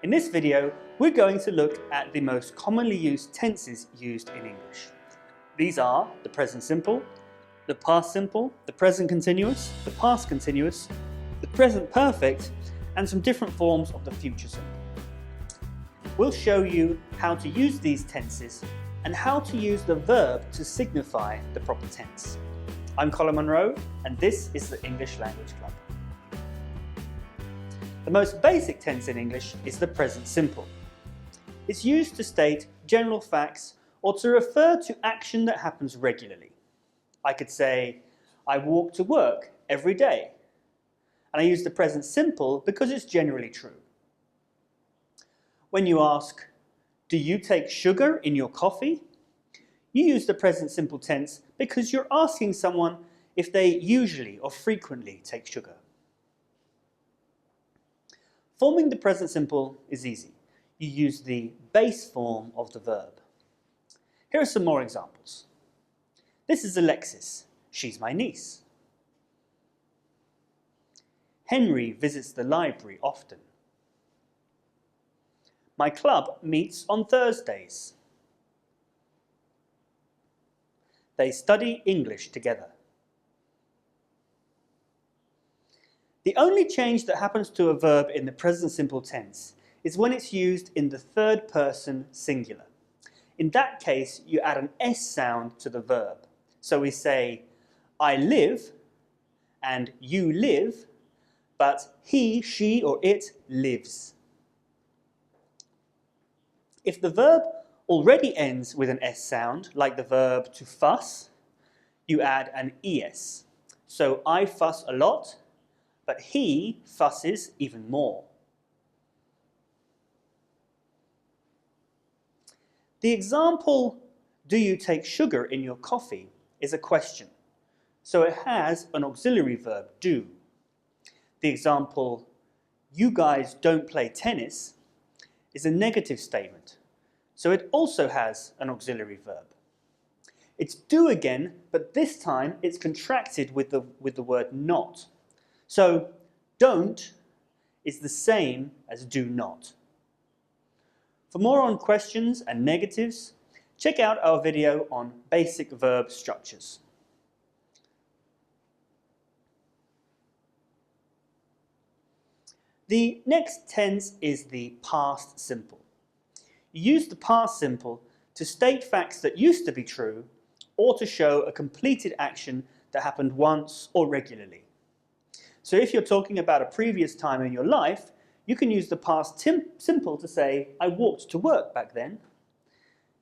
In this video, we're going to look at the most commonly used tenses used in English. These are the present simple, the past simple, the present continuous, the past continuous, the present perfect, and some different forms of the future simple. We'll show you how to use these tenses and how to use the verb to signify the proper tense. I'm Colin Monroe, and this is the English Language Club. The most basic tense in English is the present simple. It's used to state general facts or to refer to action that happens regularly. I could say, I walk to work every day. And I use the present simple because it's generally true. When you ask, do you take sugar in your coffee? You use the present simple tense because you're asking someone if they usually or frequently take sugar. Forming the present simple is easy. You use the base form of the verb. Here are some more examples. This is Alexis. She's my niece. Henry visits the library often. My club meets on Thursdays. They study English together. The only change that happens to a verb in the present simple tense is when it's used in the third person singular. In that case, you add an S sound to the verb. So we say, I live and you live, but he, she, or it lives. If the verb already ends with an S sound, like the verb to fuss, you add an ES. So I fuss a lot, but he fusses even more. The example, do you take sugar in your coffee, is a question. So it has an auxiliary verb, do. The example, you guys don't play tennis, is a negative statement. So it also has an auxiliary verb. It's do again, but this time it's contracted with the word not. So, don't is the same as do not. For more on questions and negatives, check out our video on basic verb structures. The next tense is the past simple. You use the past simple to state facts that used to be true or to show a completed action that happened once or regularly. So if you're talking about a previous time in your life, you can use the past simple to say, I walked to work back then,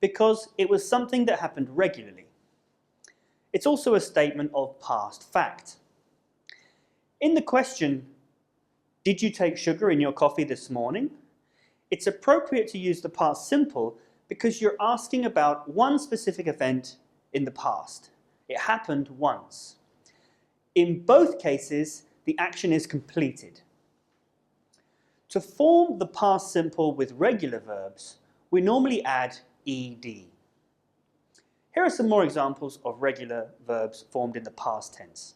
because it was something that happened regularly. It's also a statement of past fact. In the question, did you take sugar in your coffee this morning? It's appropriate to use the past simple because you're asking about one specific event in the past. It happened once. In both cases, the action is completed. To form the past simple with regular verbs, we normally add ed. Here are some more examples of regular verbs formed in the past tense.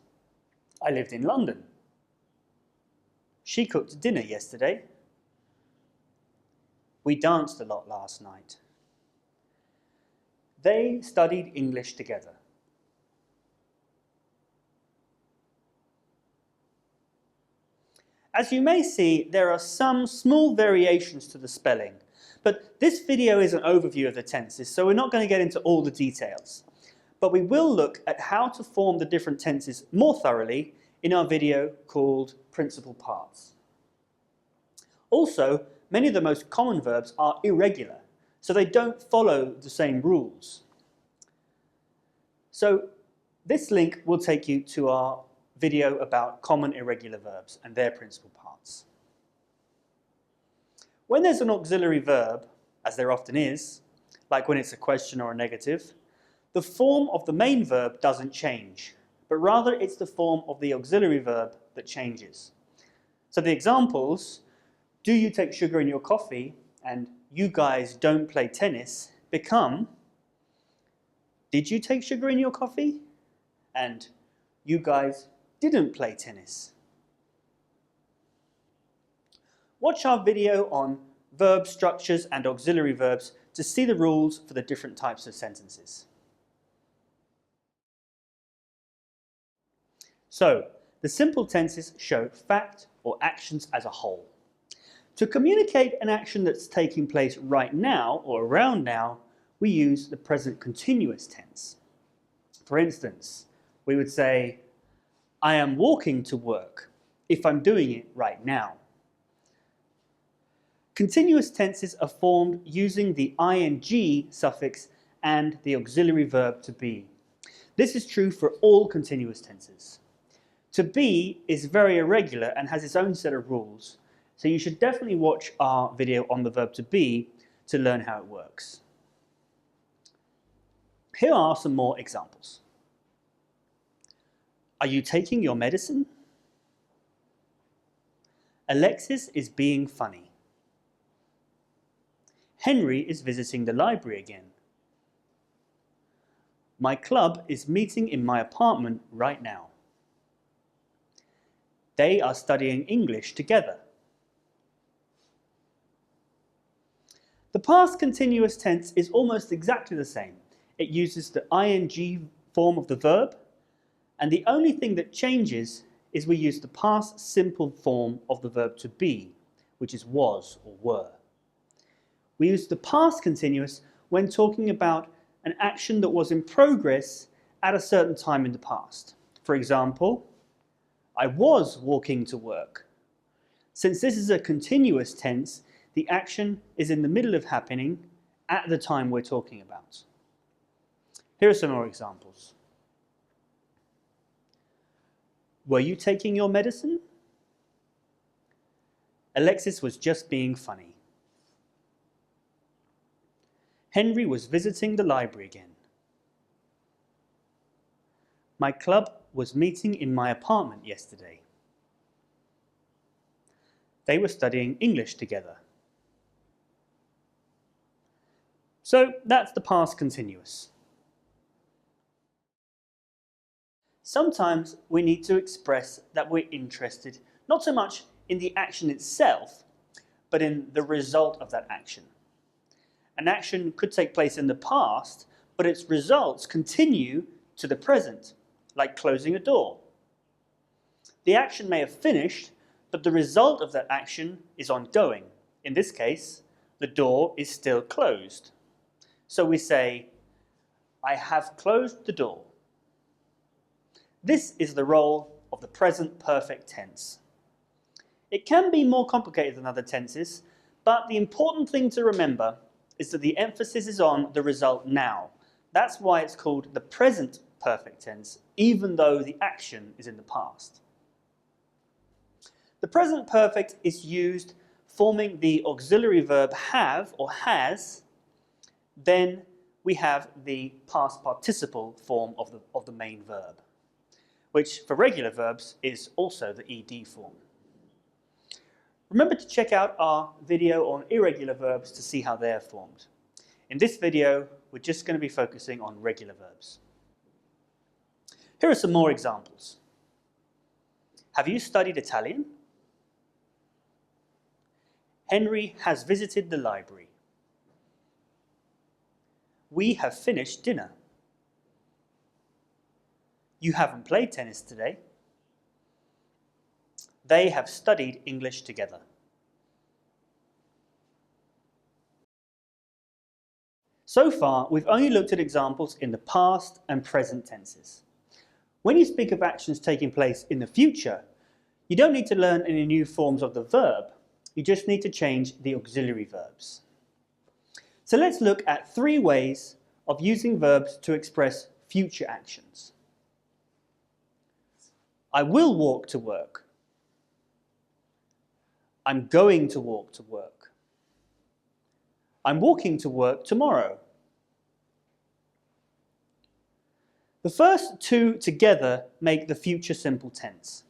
I lived in London. She cooked dinner yesterday. We danced a lot last night. They studied English together. As you may see, there are some small variations to the spelling, but this video is an overview of the tenses, so we're not going to get into all the details. But we will look at how to form the different tenses more thoroughly in our video called Principal Parts. Also, many of the most common verbs are irregular, so they don't follow the same rules. So this link will take you to our video about common irregular verbs and their principal parts. When there's an auxiliary verb, as there often is, like when it's a question or a negative, the form of the main verb doesn't change, but rather it's the form of the auxiliary verb that changes. So the examples, do you take sugar in your coffee, and you guys don't play tennis, become, did you take sugar in your coffee? And you guys didn't play tennis. Watch our video on verb structures and auxiliary verbs to see the rules for the different types of sentences. So, the simple tenses show fact or actions as a whole. To communicate an action that's taking place right now or around now, we use the present continuous tense. For instance, we would say, I am walking to work if I'm doing it right now. Continuous tenses are formed using the ing suffix and the auxiliary verb to be. This is true for all continuous tenses. To be is very irregular and has its own set of rules, so you should definitely watch our video on the verb to be to learn how it works. Here are some more examples. Are you taking your medicine? Alexis is being funny. Henry is visiting the library again. My club is meeting in my apartment right now. They are studying English together. The past continuous tense is almost exactly the same. It uses the ing form of the verb, and the only thing that changes is we use the past simple form of the verb to be, which is was or were. We use the past continuous when talking about an action that was in progress at a certain time in the past. For example, I was walking to work. Since this is a continuous tense, the action is in the middle of happening at the time we're talking about. Here are some more examples. Were you taking your medicine? Alexis was just being funny. Henry was visiting the library again. My club was meeting in my apartment yesterday. They were studying English together. So that's the past continuous. Sometimes we need to express that we're interested not so much in the action itself, but in the result of that action. An action could take place in the past, but its results continue to the present, like closing a door. The action may have finished, but the result of that action is ongoing. In this case, the door is still closed. So we say, I have closed the door. This is the role of the present perfect tense. It can be more complicated than other tenses, but the important thing to remember is that the emphasis is on the result now. That's why it's called the present perfect tense, even though the action is in the past. The present perfect is used forming the auxiliary verb have or has. Then we have the past participle form of the main verb, which for regular verbs is also the ed form. Remember to check out our video on irregular verbs to see how they're formed. In this video, we're just going to be focusing on regular verbs. Here are some more examples. Have you studied Italian? Henry has visited the library. We have finished dinner. You haven't played tennis today. They have studied English together. So far, we've only looked at examples in the past and present tenses. When you speak of actions taking place in the future, you don't need to learn any new forms of the verb. You just need to change the auxiliary verbs. So let's look at 3 ways of using verbs to express future actions. I will walk to work. I'm going to walk to work. I'm walking to work tomorrow. The first 2 together make the future simple tense.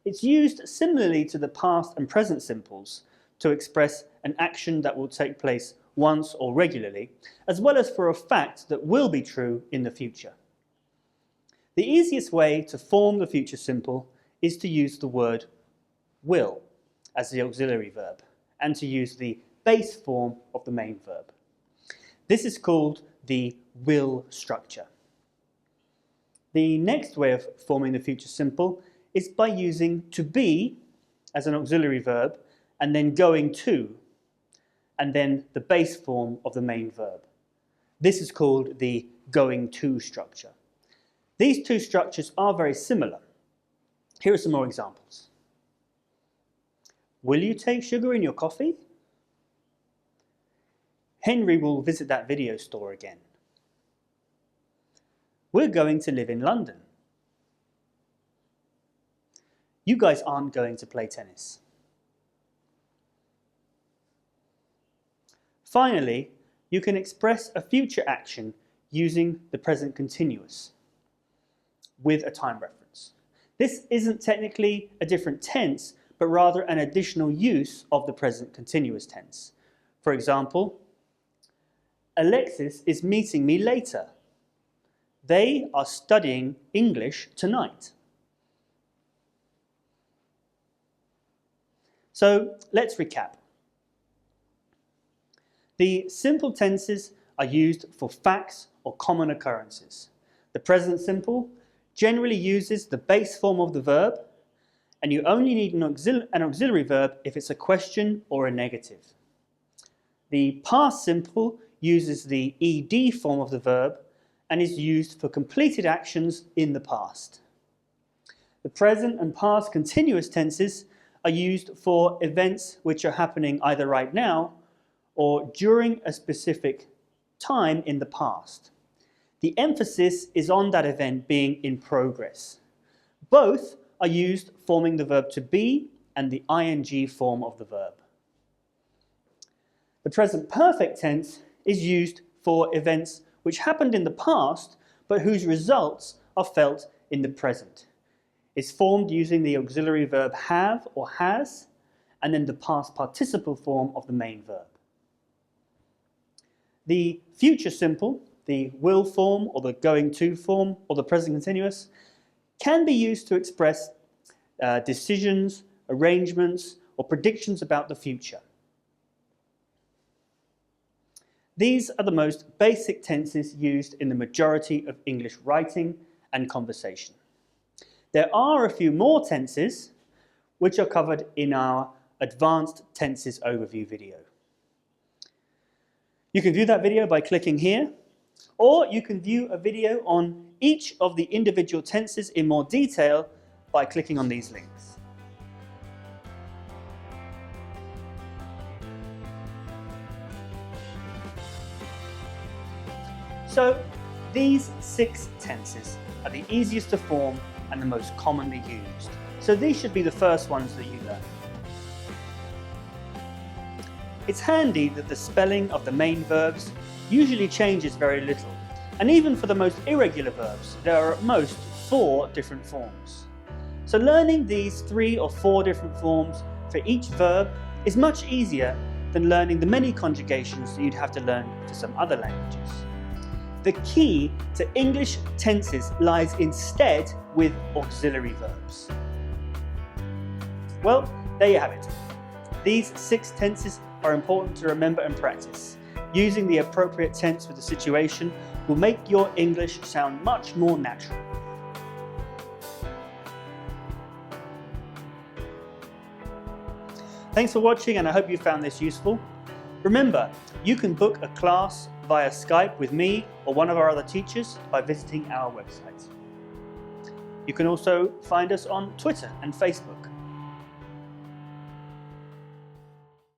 It's used similarly to the past and present simples to express an action that will take place once or regularly, as well as for a fact that will be true in the future. The easiest way to form the future simple is to use the word will as the auxiliary verb, and to use the base form of the main verb. This is called the will structure. The next way of forming the future simple is by using to be as an auxiliary verb and then going to, and then the base form of the main verb. This is called the going to structure. These two structures are very similar. Here are some more examples. Will you take sugar in your coffee? Henry will visit that video store again. We're going to live in London. You guys aren't going to play tennis. Finally, you can express a future action using the present continuous with a time reference. This isn't technically a different tense, but rather an additional use of the present continuous tense. For example, Alexis is meeting me later. They are studying English tonight. So let's recap. The simple tenses are used for facts or common occurrences. The present simple generally uses the base form of the verb, and you only need an auxiliary verb if it's a question or a negative. The past simple uses the ed form of the verb and is used for completed actions in the past. The present and past continuous tenses are used for events which are happening either right now or during a specific time in the past. The emphasis is on that event being in progress. Both are used forming the verb to be and the ing form of the verb. The present perfect tense is used for events which happened in the past but whose results are felt in the present. It's formed using the auxiliary verb have or has and then the past participle form of the main verb. The future simple, the will form or the going to form or the present continuous, can be used to express decisions, arrangements, or predictions about the future. These are the most basic tenses used in the majority of English writing and conversation. There are a few more tenses which are covered in our Advanced Tenses Overview video. You can view that video by clicking here, or you can view a video on each of the individual tenses in more detail by clicking on these links. So, these 6 tenses are the easiest to form and the most commonly used. So these should be the first ones that you learn. It's handy that the spelling of the main verbs usually changes very little, and even for the most irregular verbs, there are at most 4 different forms. So learning these 3 or 4 different forms for each verb is much easier than learning the many conjugations that you'd have to learn for some other languages. The key to English tenses lies instead with auxiliary verbs. Well, there you have it. These 6 tenses are important to remember and practice. Using the appropriate tense for the situation will make your English sound much more natural. Thanks for watching, and I hope you found this useful. Remember, you can book a class via Skype with me or one of our other teachers by visiting our website. You can also find us on Twitter and Facebook.